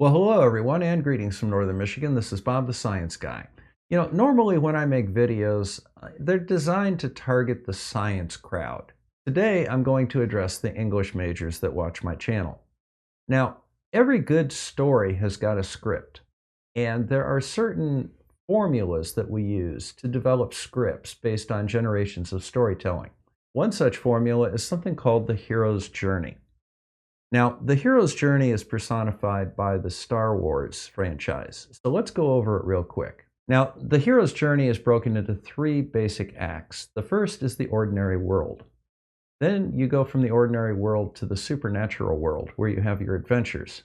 Well, hello everyone, and greetings from Northern Michigan. This is Bob the Science Guy. Normally when I make videos, they're designed to target the science crowd. Today, I'm going to address the English majors that watch my channel. Now, every good story has got a script, and there are certain formulas that we use to develop scripts based on generations of storytelling. One such formula is something called the hero's journey. Now, the hero's journey is personified by the Star Wars franchise, so let's go over it real quick. Now, the hero's journey is broken into three basic acts. The first is the ordinary world. Then you go from the ordinary world to the supernatural world, where you have your adventures.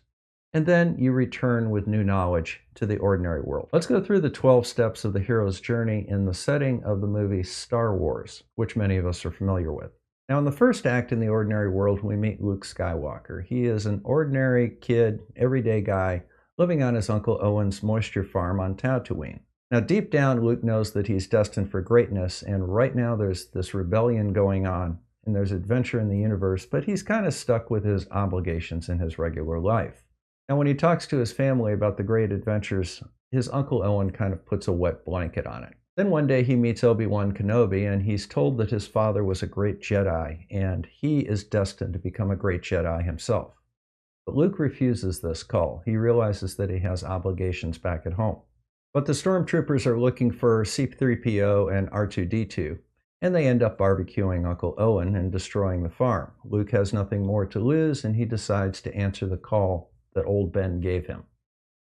And then you return with new knowledge to the ordinary world. Let's go through the 12 steps of the hero's journey in the setting of the movie Star Wars, which many of us are familiar with. Now, in the first act in the ordinary world, we meet Luke Skywalker. He is an ordinary kid, everyday guy, living on his Uncle Owen's moisture farm on Tatooine. Now, deep down, Luke knows that he's destined for greatness, and right now there's this rebellion going on, and there's adventure in the universe, but he's kind of stuck with his obligations in his regular life. Now, when he talks to his family about the great adventures, his Uncle Owen kind of puts a wet blanket on it. Then one day he meets Obi-Wan Kenobi, and he's told that his father was a great Jedi, and he is destined to become a great Jedi himself. But Luke refuses this call. He realizes that he has obligations back at home. But the stormtroopers are looking for C-3PO and R2-D2, and they end up barbecuing Uncle Owen and destroying the farm. Luke has nothing more to lose, and he decides to answer the call that old Ben gave him.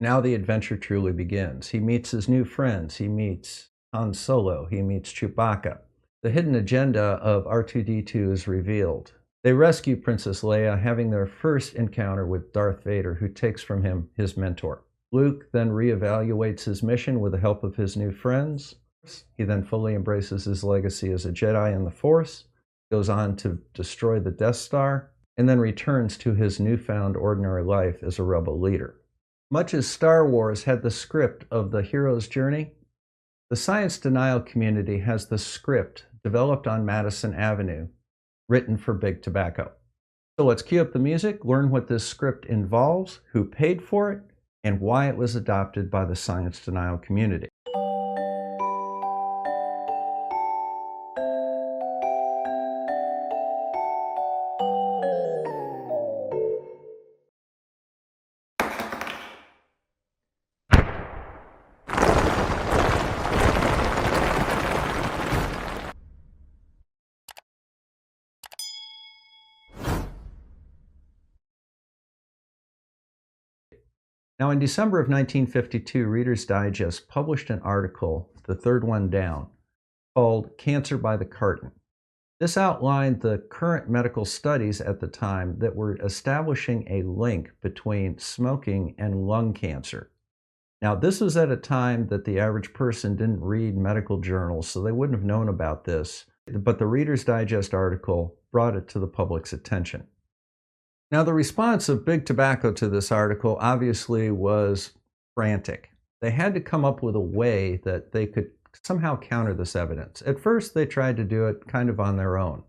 Now the adventure truly begins. He meets his new friends. He meets Han Solo, he meets Chewbacca. The hidden agenda of R2-D2 is revealed. They rescue Princess Leia, having their first encounter with Darth Vader, who takes from him his mentor. Luke then reevaluates his mission with the help of his new friends. He then fully embraces his legacy as a Jedi in the Force, goes on to destroy the Death Star, and then returns to his newfound ordinary life as a rebel leader. Much as Star Wars had the script of the hero's journey, the science denial community has the script developed on Madison Avenue, written for Big Tobacco. So let's cue up the music, learn what this script involves, who paid for it, and why it was adopted by the science denial community. Now, in December of 1952, Reader's Digest published an article, the third one down, called Cancer by the Carton. This outlined the current medical studies at the time that were establishing a link between smoking and lung cancer. Now, this was at a time that the average person didn't read medical journals, so they wouldn't have known about this, but the Reader's Digest article brought it to the public's attention. Now, the response of Big Tobacco to this article obviously was frantic. They had to come up with a way that they could somehow counter this evidence. At first, they tried to do it kind of on their own.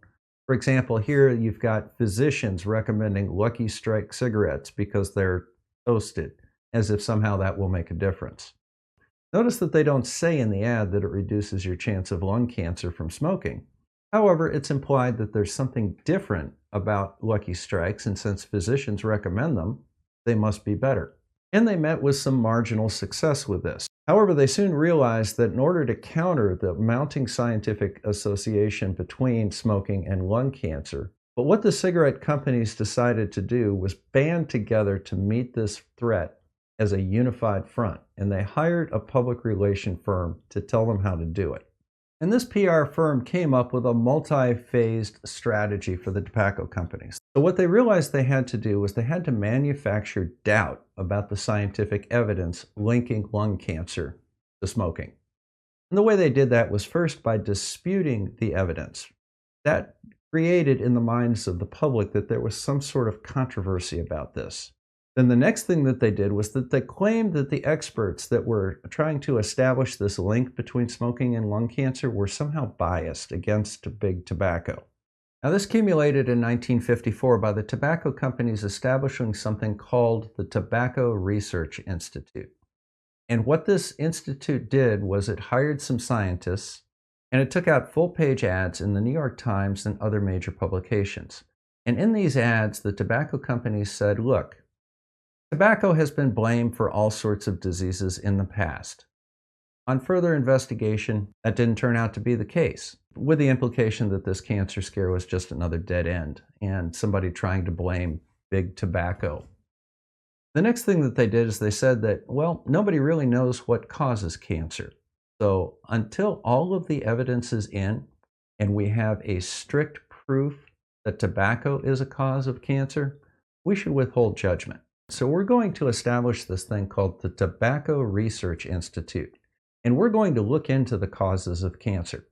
For example, here you've got physicians recommending Lucky Strike cigarettes because they're toasted, as if somehow that will make a difference. Notice that they don't say in the ad that it reduces your chance of lung cancer from smoking. However, it's implied that there's something different about Lucky Strikes, and since physicians recommend them, they must be better. And they met with some marginal success with this. However, they soon realized that in order to counter the mounting scientific association between smoking and lung cancer, but what the cigarette companies decided to do was band together to meet this threat as a unified front, and they hired a public relation firm to tell them how to do it. And this PR firm came up with a multi-phased strategy for the tobacco companies. So what they realized they had to do was they had to manufacture doubt about the scientific evidence linking lung cancer to smoking. And the way they did that was first by disputing the evidence. That created in the minds of the public that there was some sort of controversy about this. Then the next thing that they did was that they claimed that the experts that were trying to establish this link between smoking and lung cancer were somehow biased against Big Tobacco. Now, this accumulated in 1954 by the tobacco companies establishing something called the Tobacco Research Institute. And what this institute did was it hired some scientists and it took out full-page ads in the New York Times and other major publications. And in these ads, the tobacco companies said, look, tobacco has been blamed for all sorts of diseases in the past. On further investigation, that didn't turn out to be the case, with the implication that this cancer scare was just another dead end and somebody trying to blame big tobacco. The next thing that they did is they said that, well, nobody really knows what causes cancer. So until all of the evidence is in and we have a strict proof that tobacco is a cause of cancer, we should withhold judgment. So we're going to establish this thing called the Tobacco Research Institute, and we're going to look into the causes of cancer.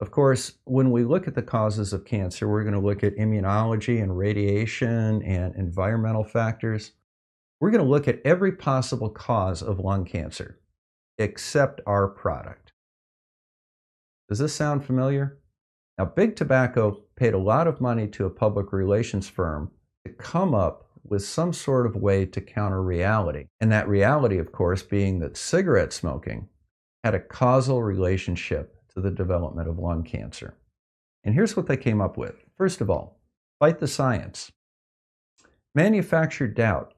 Of course, when we look at the causes of cancer, we're going to look at immunology and radiation and environmental factors. We're going to look at every possible cause of lung cancer, except our product. Does this sound familiar? Now, Big Tobacco paid a lot of money to a public relations firm to come up with some sort of way to counter reality. And that reality, of course, being that cigarette smoking had a causal relationship to the development of lung cancer. And here's what they came up with. First of all, fight the science. Manufacture doubt.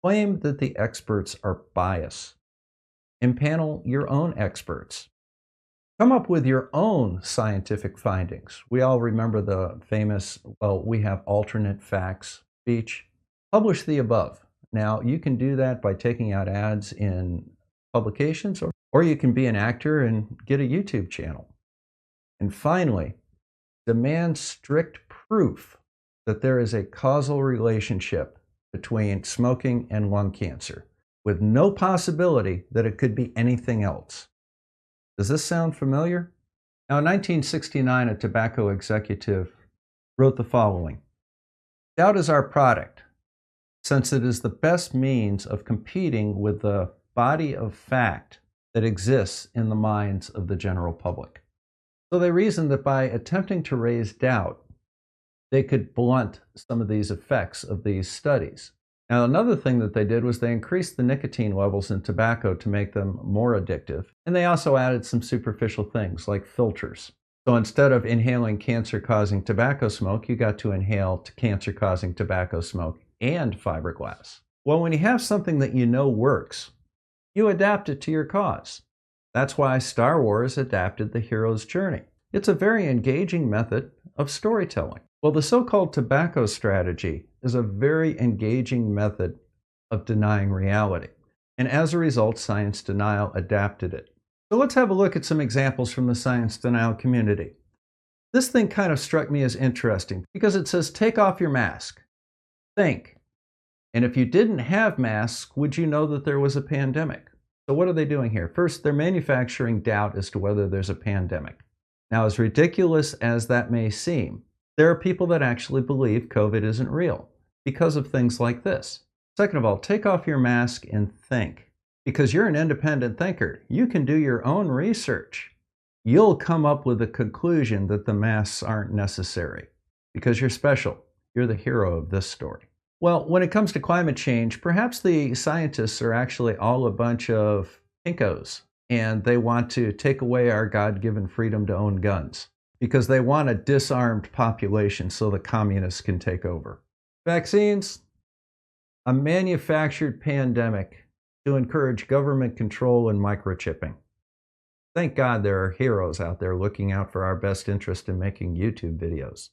Claim that the experts are biased. Impanel your own experts. Come up with your own scientific findings. We all remember the famous, well, we have alternate facts speech. Publish the above. Now, you can do that by taking out ads in publications, or you can be an actor and get a YouTube channel. And finally, demand strict proof that there is a causal relationship between smoking and lung cancer, with no possibility that it could be anything else. Does this sound familiar? Now, in 1969, a tobacco executive wrote the following: doubt is our product, since it is the best means of competing with the body of fact that exists in the minds of the general public. So they reasoned that by attempting to raise doubt, they could blunt some of these effects of these studies. Now, another thing that they did was they increased the nicotine levels in tobacco to make them more addictive. And they also added some superficial things like filters. So instead of inhaling cancer-causing tobacco smoke, you got to inhale cancer-causing tobacco smoke and fiberglass. Well, when you have something that you know works, you adapt it to your cause. That's why Star Wars adapted the hero's journey. It's a very engaging method of storytelling. Well, the so-called tobacco strategy is a very engaging method of denying reality. And as a result, science denial adapted it. So let's have a look at some examples from the science denial community. This thing kind of struck me as interesting because it says, take off your mask. Think. And if you didn't have masks, would you know that there was a pandemic? So what are they doing here? First, they're manufacturing doubt as to whether there's a pandemic. Now, as ridiculous as that may seem, there are people that actually believe COVID isn't real because of things like this. Second of all, take off your mask and think. Because you're an independent thinker, you can do your own research. You'll come up with a conclusion that the masks aren't necessary because you're special. You're the hero of this story. Well, when it comes to climate change, perhaps the scientists are actually all a bunch of pinkos, and they want to take away our God-given freedom to own guns because they want a disarmed population so the communists can take over. Vaccines, a manufactured pandemic to encourage government control and microchipping. Thank God there are heroes out there looking out for our best interest in making YouTube videos.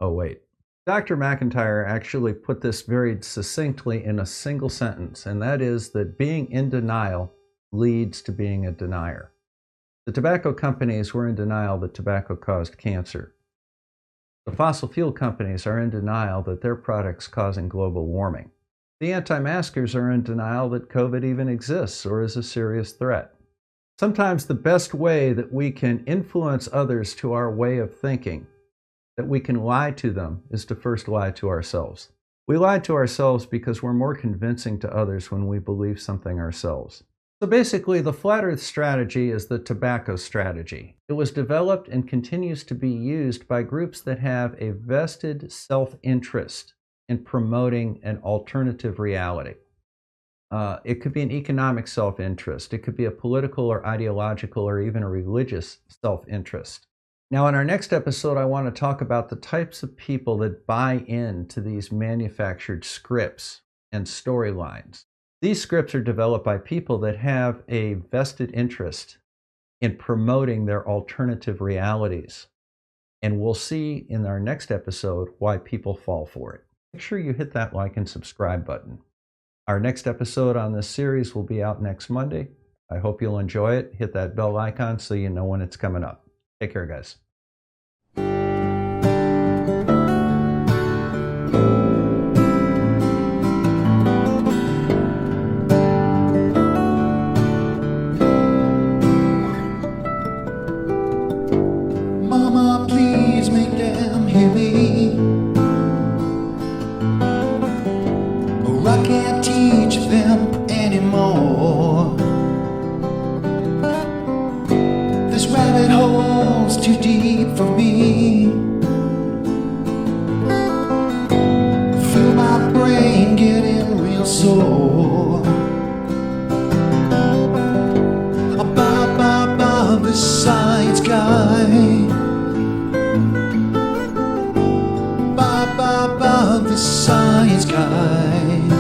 Oh, wait. Dr. McIntyre actually put this very succinctly in a single sentence, and that is that being in denial leads to being a denier. The tobacco companies were in denial that tobacco caused cancer. The fossil fuel companies are in denial that their products causing global warming. The anti-maskers are in denial that COVID even exists or is a serious threat. Sometimes the best way that we can influence others to our way of thinking, that we can lie to them, is to first lie to ourselves. We lie to ourselves because we're more convincing to others when we believe something ourselves. So basically, the flat earth strategy is the tobacco strategy. It was developed and continues to be used by groups that have a vested self-interest in promoting an alternative reality. It could be an economic self-interest. It could be a political or ideological or even a religious self-interest. Now, in our next episode, I want to talk about the types of people that buy into these manufactured scripts and storylines. These scripts are developed by people that have a vested interest in promoting their alternative realities. And we'll see in our next episode why people fall for it. Make sure you hit that like and subscribe button. Our next episode on this series will be out next Monday. I hope you'll enjoy it. Hit that bell icon so you know when it's coming up. Take care, guys. Mama, please make them hear me, or I can't teach them anymore. This rabbit hole's too deep for me. Feel my brain getting real sore. Above the science guy, above the science guy.